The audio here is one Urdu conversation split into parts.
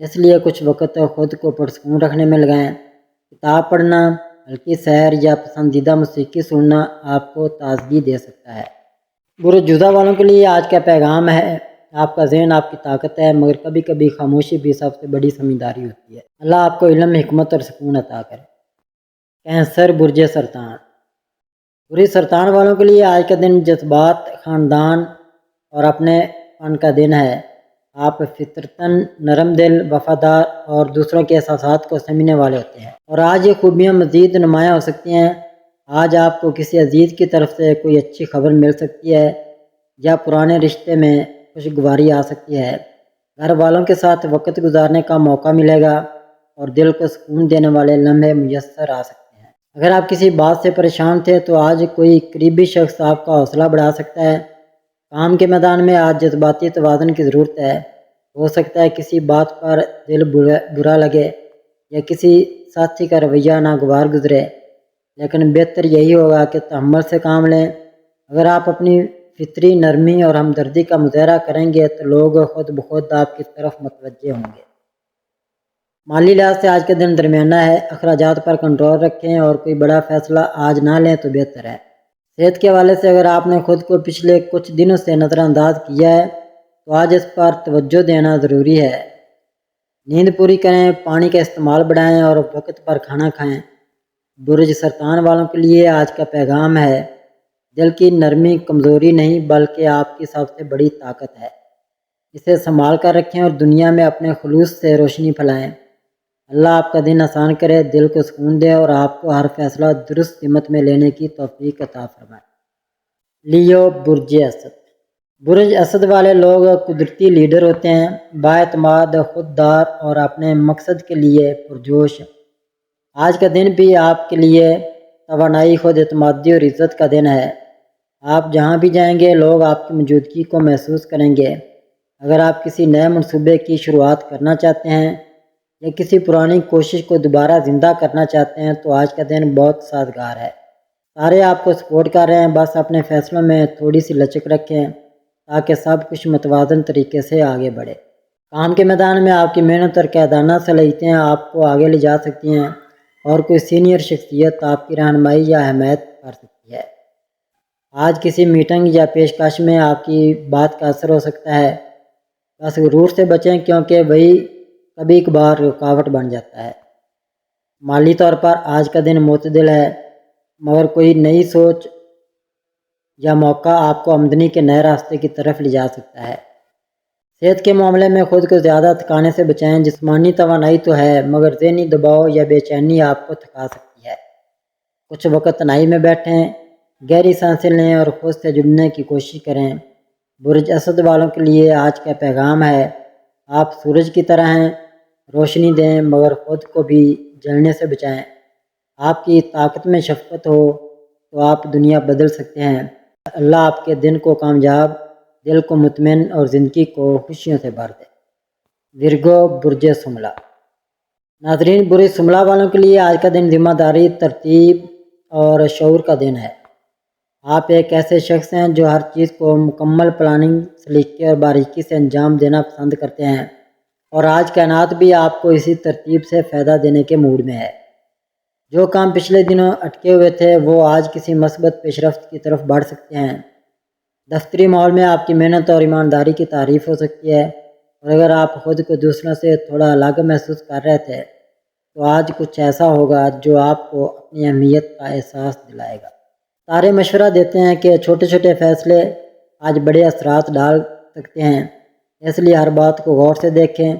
اس لیے کچھ وقت خود کو پرسکون رکھنے میں لگائیں۔ کتاب پڑھنا، ہلکی سیر یا پسندیدہ موسیقی سننا آپ کو تازگی دے سکتا ہے۔ برج جوزہ والوں کے لیے آج کا پیغام ہے، آپ کا ذہن آپ کی طاقت ہے، مگر کبھی کبھی خاموشی بھی سب سے بڑی سمجھداری ہوتی ہے۔ اللہ آپ کو علم، حکمت اور سکون عطا کرے۔ کینسر، برج سرطان۔ برج سرطان والوں کے لیے آج کا دن جذبات، خاندان اور اپنے فن کا دن ہے۔ آپ فطرتاً نرم دل، وفادار اور دوسروں کے احساسات کو سمجھنے والے ہوتے ہیں، اور آج یہ خوبیاں مزید نمایاں ہو سکتی ہیں۔ آج آپ کو کسی عزیز کی طرف سے کوئی اچھی خبر مل سکتی ہے یا پرانے رشتے میں خوشگواری آ سکتی ہے۔ گھر والوں کے ساتھ وقت گزارنے کا موقع ملے گا اور دل کو سکون دینے والے لمحے میسر آ سکتے ہیں۔ اگر آپ کسی بات سے پریشان تھے تو آج کوئی قریبی شخص آپ کا حوصلہ بڑھا سکتا ہے۔ کام کے میدان میں آج جذباتی توازن کی ضرورت ہے۔ ہو سکتا ہے کسی بات پر دل برا لگے یا کسی ساتھی کا رویہ ناگوار گزرے، لیکن بہتر یہی ہوگا کہ تحمل سے کام لیں۔ اگر آپ اپنی فطری نرمی اور ہمدردی کا مظاہرہ کریں گے تو لوگ خود بخود آپ کی طرف متوجہ ہوں گے۔ مالی لحاظ سے آج کا دن درمیانہ ہے، اخراجات پر کنٹرول رکھیں اور کوئی بڑا فیصلہ آج نہ لیں تو بہتر ہے۔ صحت کے حوالے سے اگر آپ نے خود کو پچھلے کچھ دنوں سے نظر انداز کیا ہے تو آج اس پر توجہ دینا ضروری ہے۔ نیند پوری کریں، پانی کا استعمال بڑھائیں اور وقت پر کھانا کھائیں۔ برج سرطان والوں کے لیے آج کا پیغام ہے، دل کی نرمی کمزوری نہیں بلکہ آپ کی سب سے بڑی طاقت ہے۔ اسے سنبھال کر رکھیں اور دنیا میں اپنے خلوص سے روشنی پھیلائیں۔ اللہ آپ کا دن آسان کرے، دل کو سکون دے اور آپ کو ہر فیصلہ درست سمت میں لینے کی توفیق عطا فرمائے۔ لیو، برج اسد۔ برج اسد والے لوگ قدرتی لیڈر ہوتے ہیں، بااعتماد، خوددار اور اپنے مقصد کے لیے پرجوش۔ آج کا دن بھی آپ کے لیے توانائی، خود اعتمادی اور عزت کا دن ہے۔ آپ جہاں بھی جائیں گے لوگ آپ کی موجودگی کو محسوس کریں گے۔ اگر آپ کسی نئے منصوبے کی شروعات کرنا چاہتے ہیں یا کسی پرانی کوشش کو دوبارہ زندہ کرنا چاہتے ہیں تو آج کا دن بہت سازگار ہے۔ سارے آپ کو سپورٹ کر رہے ہیں، بس اپنے فیصلوں میں تھوڑی سی لچک رکھیں تاکہ سب کچھ متوازن طریقے سے آگے بڑھے۔ کام کے میدان میں آپ کی محنت اور قائدانہ صلاحیتیں آپ کو آگے لے جا سکتی ہیں اور کوئی سینئر شخصیت آپ کی رہنمائی یا حمایت کر سکتی ہے۔ آج کسی میٹنگ یا پیشکش میں آپ کی بات کا اثر ہو سکتا ہے، بس غرور سے بچیں کیونکہ وہی کبھی کبھار رکاوٹ بن جاتا ہے۔ مالی طور پر آج کا دن معتدل ہے، مگر کوئی نئی سوچ یا موقع آپ کو آمدنی کے نئے راستے کی طرف لے جا سکتا ہے۔ صحت کے معاملے میں خود کو زیادہ تھکانے سے بچائیں، جسمانی توانائی تو ہے مگر ذہنی دباؤ یا بے چینی آپ کو تھکا سکتی ہے۔ کچھ وقت تنہائی میں بیٹھیں، گہری سانسیں لیں اور خود سے جڑنے کی کوشش کریں۔ برج اسد والوں کے لیے آج کا پیغام ہے، آپ سورج کی طرح ہیں، روشنی دیں مگر خود کو بھی جلنے سے بچائیں۔ آپ کی طاقت میں شفقت ہو تو آپ دنیا بدل سکتے ہیں۔ اللہ آپ کے دن کو کامیاب، دل کو مطمئن اور زندگی کو خوشیوں سے بھر دے۔ ورگو، برج شملہ۔ ناظرین، برج شملہ والوں کے لیے آج کا دن ذمہ داری، ترتیب اور شعور کا دن ہے۔ آپ ایک ایسے شخص ہیں جو ہر چیز کو مکمل پلاننگ، سلیقے اور باریکی سے انجام دینا پسند کرتے ہیں، اور آج کائنات بھی آپ کو اسی ترتیب سے فائدہ دینے کے موڈ میں ہے۔ جو کام پچھلے دنوں اٹکے ہوئے تھے وہ آج کسی مثبت پیش رفت کی طرف بڑھ سکتے ہیں۔ دفتری ماحول میں آپ کی محنت اور ایمانداری کی تعریف ہو سکتی ہے، اور اگر آپ خود کو دوسروں سے تھوڑا الگ محسوس کر رہے تھے تو آج کچھ ایسا ہوگا جو آپ کو اپنی اہمیت کا احساس دلائے گا۔ تارے مشورہ دیتے ہیں کہ چھوٹے چھوٹے فیصلے آج بڑے اثرات ڈال سکتے ہیں، اس لیے ہر بات کو غور سے دیکھیں۔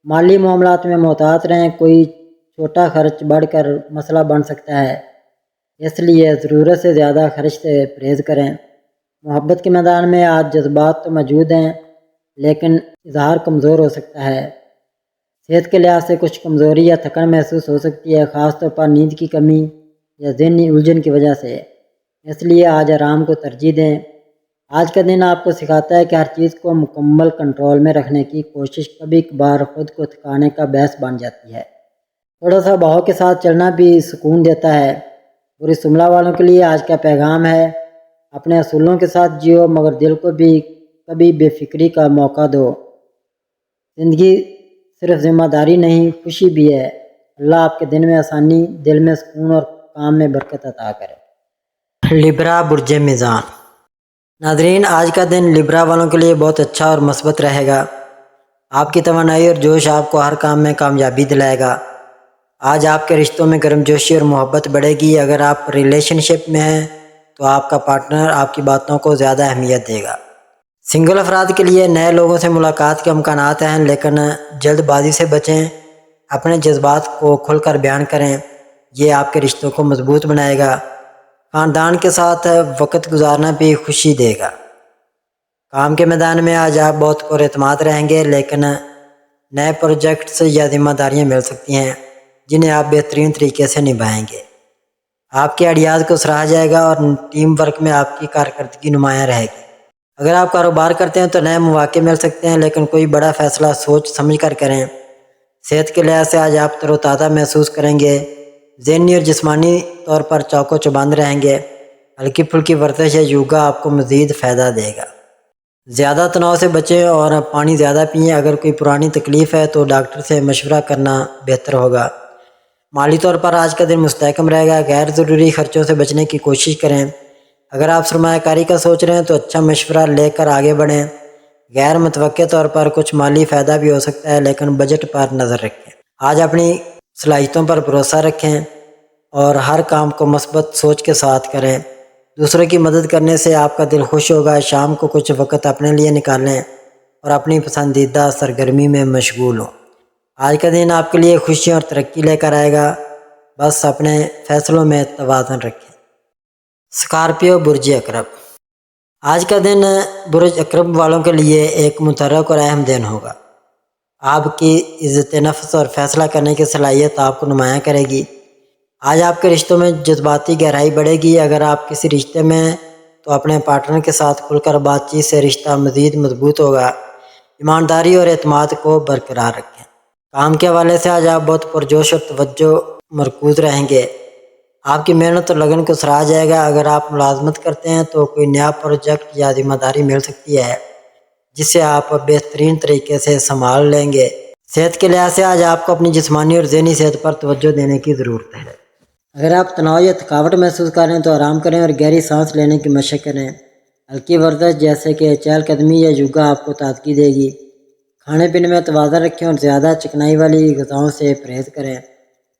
مالی معاملات میں محتاط رہیں، کوئی چھوٹا خرچ بڑھ کر مسئلہ بن سکتا ہے، اس لیے ضرورت سے زیادہ خرچ سے پرہیز کریں۔ محبت کے میدان میں آج جذبات تو موجود ہیں لیکن اظہار کمزور ہو سکتا ہے۔ صحت کے لحاظ سے کچھ کمزوری یا تھکن محسوس ہو سکتی ہے، خاص طور پر نیند کی کمی یا ذہنی الجھن کی وجہ سے، اس لیے آج آرام کو ترجیح دیں۔ آج کا دن آپ کو سکھاتا ہے کہ ہر چیز کو مکمل کنٹرول میں رکھنے کی کوشش کبھی کبھار خود کو تھکانے کا باعث بن جاتی ہے۔ تھوڑا سا بہاؤ کے ساتھ چلنا بھی سکون دیتا ہے۔ برج شملہ والوں کے لیے آج کا پیغام ہے، اپنے اصولوں کے ساتھ جیو مگر دل کو بھی کبھی بے فکری کا موقع دو۔ زندگی صرف ذمہ داری نہیں خوشی بھی ہے۔ اللہ آپ کے دن میں آسانی، دل میں سکون اور کام میں برکت عطا کرے۔ لبرا برج میزان۔ ناظرین، آج کا دن لبرا والوں کے لیے بہت اچھا اور مثبت رہے گا۔ آپ کی توانائی اور جوش آپ کو ہر کام میں کامیابی دلائے گا۔ آج آپ کے رشتوں میں گرم جوشی اور محبت بڑھے گی۔ اگر آپ ریلیشن شپ میں ہیں تو آپ کا پارٹنر آپ کی باتوں کو زیادہ اہمیت دے گا۔ سنگل افراد کے لیے نئے لوگوں سے ملاقات کے امکانات ہیں، لیکن جلد بازی سے بچیں۔ اپنے جذبات کو کھل کر بیان کریں، یہ آپ کے رشتوں کو مضبوط بنائے گا۔ خاندان کے ساتھ وقت گزارنا بھی خوشی دے گا۔ کام کے میدان میں آج آپ بہت پر اعتماد رہیں گے، لیکن نئے پروجیکٹس یا ذمہ داریاں مل سکتی ہیں جنہیں آپ بہترین طریقے سے نبھائیں گے۔ آپ کے آئیڈیاز کو سراہا جائے گا اور ٹیم ورک میں آپ کی کارکردگی نمایاں رہے گی۔ اگر آپ کاروبار کرتے ہیں تو نئے مواقع مل سکتے ہیں، لیکن کوئی بڑا فیصلہ سوچ سمجھ کر کریں۔ صحت کے لحاظ سے آج آپ تر و تازہ محسوس کریں گے، ذہنی اور جسمانی طور پر چوک و چوبند رہیں گے۔ ہلکی پھلکی ورزش یا یوگا آپ کو مزید فائدہ دے گا۔ زیادہ تناؤ سے بچیں اور پانی زیادہ پئیں۔ اگر کوئی پرانی تکلیف ہے تو ڈاکٹر سے مشورہ کرنا بہتر ہوگا۔ مالی طور پر آج کا دن مستحکم رہے گا۔ غیر ضروری خرچوں سے بچنے کی کوشش کریں۔ اگر آپ سرمایہ کاری کا سوچ رہے ہیں تو اچھا مشورہ لے کر آگے بڑھیں۔ غیر متوقع طور پر کچھ مالی فائدہ بھی ہو سکتا ہے، لیکن بجٹ پر نظر رکھیں۔ آج اپنی صلاحیتوں پر بھروسہ رکھیں اور ہر کام کو مثبت سوچ کے ساتھ کریں۔ دوسروں کی مدد کرنے سے آپ کا دل خوش ہوگا۔ شام کو کچھ وقت اپنے لیے نکالیں اور اپنی پسندیدہ سرگرمی میں مشغول ہوں۔ آج کا دن آپ کے لیے خوشی اور ترقی لے کر آئے گا، بس اپنے فیصلوں میں توازن رکھیں۔ اسکارپیو برج عقرب۔ آج کا دن برج عقرب والوں کے لیے ایک متحرک اور اہم دن ہوگا۔ آپ کی عزت نفس اور فیصلہ کرنے کی صلاحیت آپ کو نمایاں کرے گی۔ آج آپ کے رشتوں میں جذباتی گہرائی بڑھے گی۔ اگر آپ کسی رشتے میں ہیں تو اپنے پارٹنر کے ساتھ کھل کر بات چیت سے رشتہ مزید مضبوط ہوگا۔ ایمانداری اور اعتماد کو برقرار رکھیں۔ کام کے حوالے سے آج آپ بہت پرجوش اور توجہ مرکوز رہیں گے۔ آپ کی محنت اور لگن کو سراہا جائے گا۔ اگر آپ ملازمت کرتے ہیں تو کوئی نیا پروجیکٹ یا ذمہ داری مل سکتی ہے جسے آپ بہترین طریقے سے سنبھال لیں گے۔ صحت کے لحاظ سے آج آپ کو اپنی جسمانی اور ذہنی صحت پر توجہ دینے کی ضرورت ہے۔ اگر آپ تناؤ یا تھکاوٹ محسوس کر رہے ہیں تو آرام کریں اور گہری سانس لینے کی مشق کریں۔ ہلکی ورزش جیسے کہ چہل قدمی یا یوگا آپ کو تازگی دے گی۔ کھانے پینے میں توازن رکھیں اور زیادہ چکنائی والی غذاؤں سے پرہیز کریں۔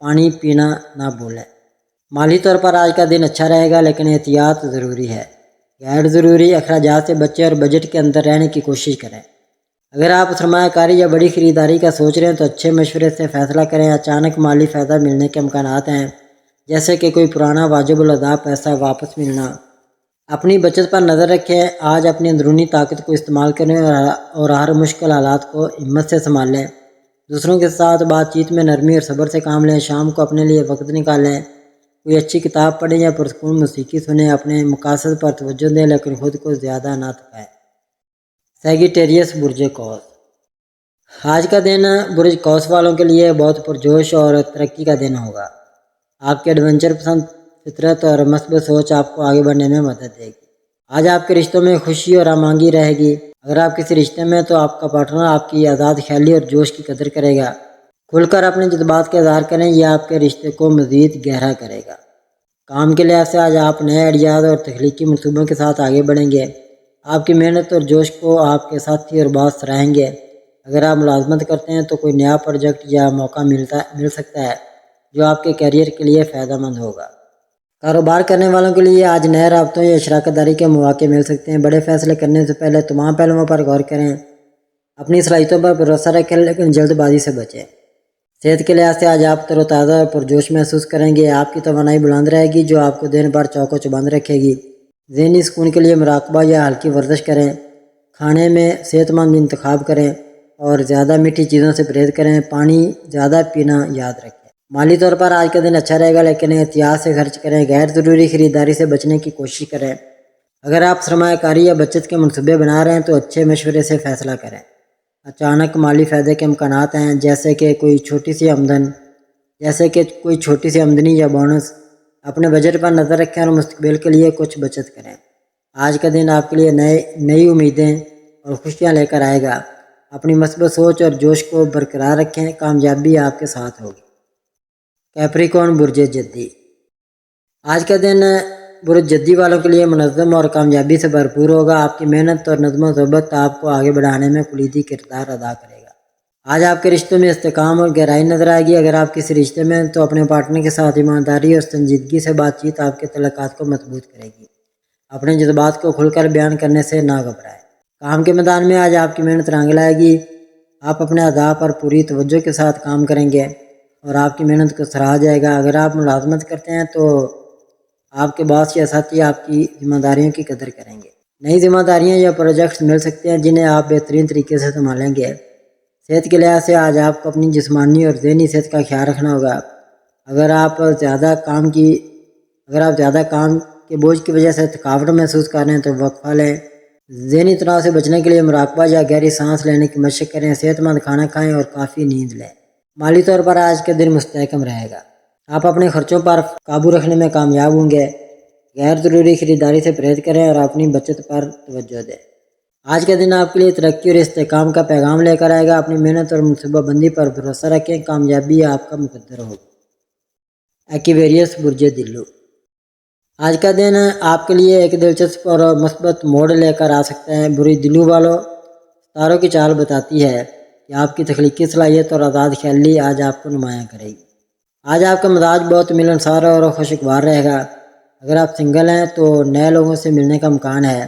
پانی پینا نہ بھولیں۔ مالی طور پر آج کا دن اچھا رہے گا، لیکن احتیاط ضروری ہے۔ غیر ضروری اخراجات سے بچیں اور بجٹ کے اندر رہنے کی کوشش کریں۔ اگر آپ سرمایہ کاری یا بڑی خریداری کا سوچ رہے ہیں تو اچھے مشورے سے فیصلہ کریں۔ اچانک مالی فائدہ ملنے کے امکانات ہیں، جیسے کہ کوئی پرانا واجب الادا پیسہ واپس ملنا۔ اپنی بچت پر نظر رکھیں۔ آج اپنی اندرونی طاقت کو استعمال کریں اور ہر مشکل حالات کو ہمت سے سنبھال لیں۔ دوسروں کے ساتھ بات چیت میں نرمی اور صبر سے کام لیں۔ شام کو اپنے لیے وقت نکالیں۔ کوئی اچھی کتاب پڑھیں یا پرسکون موسیقی سنیں۔ اپنے مقاصد پر توجہ دیں، لیکن خود کو زیادہ نہ تھکائیں۔ سیگیٹیریس برج قوس۔ آج کا دن برج قوس والوں کے لیے بہت پرجوش اور ترقی کا دن ہوگا۔ آپ کے ایڈونچر پسند فطرت اور مثبت سوچ آپ کو آگے بڑھنے میں مدد دے گی۔ آج آپ کے رشتوں میں خوشی اور ہم آہنگی رہے گی۔ اگر آپ کسی رشتے میں ہیں تو آپ کا پارٹنر آپ کی آزاد خیالی اور جوش کی قدر کرے گا۔ کھل کر اپنے جذبات کا اظہار کریں، یہ آپ کے رشتے کو مزید گہرا کرے گا۔ کام کے لحاظ سے آج آپ نئے آئیڈیاز اور تخلیقی منصوبوں کے ساتھ آگے بڑھیں گے۔ آپ کی محنت اور جوش کو آپ کے ساتھی اور باس سراہیں گے۔ اگر آپ ملازمت کرتے ہیں تو کوئی نیا پروجیکٹ یا موقع مل سکتا ہے جو آپ کے کیریئر کے لیے فائدہ مند ہوگا۔ کاروبار کرنے والوں کے لیے آج نئے رابطوں یا شراکت داری کے مواقع مل سکتے ہیں۔ بڑے فیصلے کرنے سے پہلے تمام پہلوؤں پر غور کریں۔ اپنی صلاحیتوں پر بھروسہ رکھیں، لیکن جلد بازی سے بچیں۔ صحت کے لحاظ سے آج آپ تر و تازہ اور پرجوش محسوس کریں گے۔ آپ کی توانائی بلند رہے گی، جو آپ کو دن بھر چوک و چوبند رکھے گی۔ ذہنی سکون کے لیے مراقبہ یا ہلکی ورزش کریں۔ کھانے میں صحت مند انتخاب کریں اور زیادہ میٹھی چیزوں سے پرہیز کریں۔ پانی زیادہ پینا یاد رکھیں۔ مالی طور پر آج کا دن اچھا رہے گا، لیکن احتیاط سے خرچ کریں۔ غیر ضروری خریداری سے بچنے کی کوشش کریں۔ اگر آپ سرمایہ کاری یا بچت کے منصوبے بنا رہے ہیں تو اچھے مشورے سے فیصلہ کریں۔ اچانک مالی فائدے کے امکانات ہیں، جیسے کہ کوئی چھوٹی سی آمدنی یا بونس۔ اپنے بجٹ پر نظر رکھیں اور مستقبل کے لیے کچھ بچت کریں۔ آج کا دن آپ کے لیے نئی امیدیں اور خوشیاں لے کر آئے گا۔ اپنی مثبت سوچ اور جوش کو برقرار رکھیں، کامیابی آپ کے ساتھ ہوگی۔ کیپریکارن برج جدی، آج کا دن برج جدی والوں کے لیے منظم اور کامیابی سے بھرپور ہوگا۔ آپ کی محنت اور نظم و ضبط آپ کو آگے بڑھانے میں کلیدی کردار ادا کرے گا۔ آج آپ کے رشتوں میں استحکام اور گہرائی نظر آئے گی۔ اگر آپ کسی رشتے میں ہیں تو اپنے پارٹنر کے ساتھ ایمانداری اور سنجیدگی سے بات چیت آپ کے تعلقات کو مضبوط کرے گی۔ اپنے جذبات کو کھل کر بیان کرنے سے نہ گھبرائیں۔ کام کے میدان میں آج آپ کی محنت رنگ لائے گی۔ آپ اپنے اہداف پر پوری توجہ کے ساتھ کام کریں گے اور آپ کی محنت کو سراہا جائے گا۔ اگر آپ ملازمت کرتے ہیں تو آپ کے باس یا ساتھی آپ کی ذمہ داریوں کی قدر کریں گے۔ نئی ذمہ داریاں یا پروجیکٹس مل سکتے ہیں جنہیں آپ بہترین طریقے سے سنبھالیں گے۔ صحت کے لحاظ سے آج آپ کو اپنی جسمانی اور ذہنی صحت کا خیال رکھنا ہوگا۔ اگر آپ زیادہ کام کے بوجھ کی وجہ سے تھکاوٹ محسوس کر رہے ہیں تو وقفہ لیں۔ ذہنی تناؤ سے بچنے کے لیے مراقبہ یا گہری سانس لینے کی مشق کریں۔ صحت مند کھانا کھائیں اور کافی نیند لیں۔ مالی طور پر آج کا دن مستحکم رہے گا۔ آپ اپنے خرچوں پر قابو رکھنے میں کامیاب ہوں گے۔ غیر ضروری خریداری سے پرہیز کریں اور اپنی بچت پر توجہ دیں۔ آج کا دن آپ کے لیے ترقی اور استحکام کا پیغام لے کر آئے گا۔ اپنی محنت اور منصوبہ بندی پر بھروسہ رکھیں، کامیابی آپ کا مقدر ہوگی۔ ایکویریس برج دلو، آج کا دن آپ کے لیے ایک دلچسپ اور مثبت موڑ لے کر آ سکتا ہے۔ برج دلو والوں، ستاروں کی چال بتاتی ہے کہ آپ کی تخلیقی صلاحیت اور آزاد خیالی آج آپ کو نمایاں کرے گی۔ آج آپ کا مزاج بہت ملنسار اور خوشگوار رہے گا۔ اگر آپ سنگل ہیں تو نئے لوگوں سے ملنے کا امکان ہے،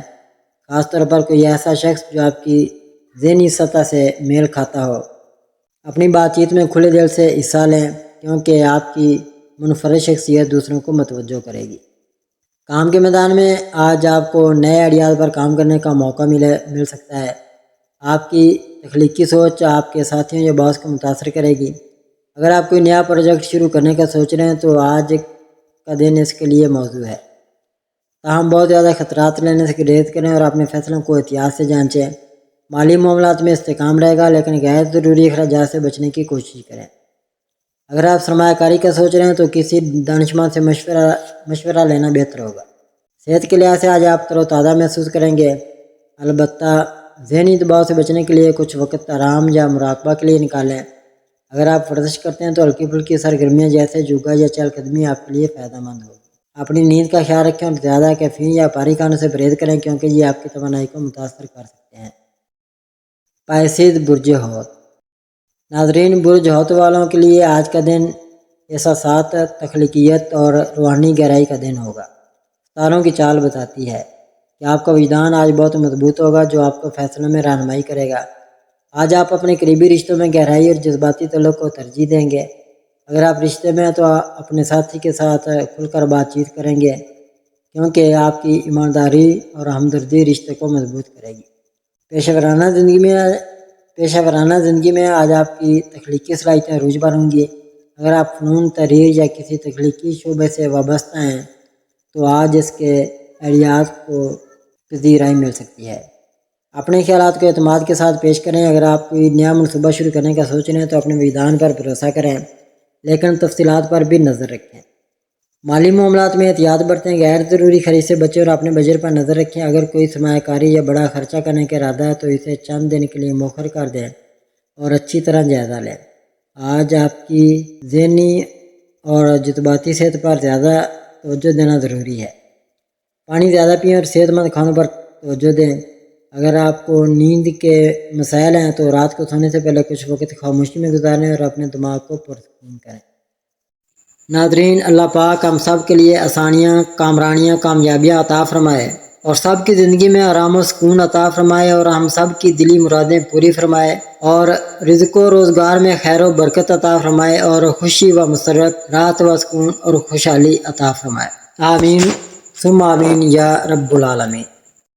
خاص طور پر کوئی ایسا شخص جو آپ کی ذہنی سطح سے میل کھاتا ہو۔ اپنی بات چیت میں کھلے دل سے حصہ لیں کیونکہ آپ کی منفرد شخصیت دوسروں کو متوجہ کرے گی۔ کام کے میدان میں آج آپ کو نئے آئیڈیاز پر کام کرنے کا موقع مل سکتا ہے۔ آپ کی تخلیقی سوچ آپ کے ساتھیوں یا باس کو متاثر کرے گی۔ اگر آپ کوئی نیا پروجیکٹ شروع کرنے کا سوچ رہے ہیں تو آج کا دن اس کے لیے موزوں ہے۔ تاہم بہت زیادہ خطرات لینے سے گریز کریں اور اپنے فیصلوں کو احتیاط سے جانچیں۔ مالی معاملات میں استحکام رہے گا لیکن غیر ضروری اخراجات سے بچنے کی کوشش کریں۔ اگر آپ سرمایہ کاری کا سوچ رہے ہیں تو کسی دانشمند سے مشورہ لینا بہتر ہوگا۔ صحت کے لحاظ سے آج آپ تر و تازہ محسوس کریں گے، البتہ ذہنی دباؤ سے بچنے کے لیے کچھ وقت آرام یا مراقبہ کے لیے نکالیں۔ اگر آپ ورزش کرتے ہیں تو ہلکی پھلکی سرگرمیاں جیسے یوگا یا چہل قدمی آپ کے لیے فائدہ مند ہوگی۔ اپنی نیند کا خیال رکھیں اور زیادہ کیفین یا پاری کھانے سے پرہیز کریں کیونکہ یہ آپ کی توانائی کو متاثر کر سکتے ہیں۔ پائسیز برج حوت، ناظرین برج حوت والوں کے لیے آج کا دن احساسات، تخلیقیت اور روحانی گہرائی کا دن ہوگا۔ ستاروں کی چال بتاتی ہے کہ آپ کا وجدان آج بہت مضبوط ہوگا جو آپ کو فیصلوں میں رہنمائی کرے گا۔ آج آپ اپنے قریبی رشتوں میں گہرائی اور جذباتی تعلق کو ترجیح دیں گے۔ اگر آپ رشتے میں ہیں تو اپنے ساتھی کے ساتھ کھل کر بات چیت کریں گے کیونکہ آپ کی ایمانداری اور ہمدردی رشتے کو مضبوط کرے گی۔ پیشہ ورانہ زندگی میں آج آپ کی تخلیقی صلاحیتیں عروج پر ہوں گی۔ اگر آپ فنون، تحریر یا کسی تخلیقی شعبے سے وابستہ ہیں تو آج اس کے آئیڈیاز کو پذیرائی مل سکتی ہے۔ اپنے خیالات کو اعتماد کے ساتھ پیش کریں۔ اگر آپ کوئی نیا منصوبہ شروع کرنے کا سوچ رہے ہیں تو اپنے وجدان پر بھروسہ کریں لیکن تفصیلات پر بھی نظر رکھیں۔ مالی معاملات میں احتیاط برتیں، غیر ضروری خرید سے بچیں اور اپنے بجٹ پر نظر رکھیں۔ اگر کوئی سرمایہ کاری یا بڑا خرچہ کرنے کا ارادہ ہے تو اسے چند دن کے لیے مؤخر کر دیں اور اچھی طرح جائزہ لیں۔ آج آپ کی ذہنی اور جذباتی صحت پر زیادہ توجہ دینا ضروری ہے۔ پانی زیادہ پئیں اور صحت مند کھانوں پر توجہ دیں۔ اگر آپ کو نیند کے مسائل ہیں تو رات کو سونے سے پہلے کچھ وقت خاموشی میں گزاریں اور اپنے دماغ کو پرسکون کریں۔ ناظرین، اللہ پاک ہم سب کے لیے آسانیاں، کامرانیاں، کامیابیاں عطا فرمائے اور سب کی زندگی میں آرام و سکون عطا فرمائے اور ہم سب کی دلی مرادیں پوری فرمائے اور رزق و روزگار میں خیر و برکت عطا فرمائے اور خوشی و مسرت، راحت و سکون اور خوشحالی عطا فرمائے۔ آمین ثم آمین یا رب العالمین۔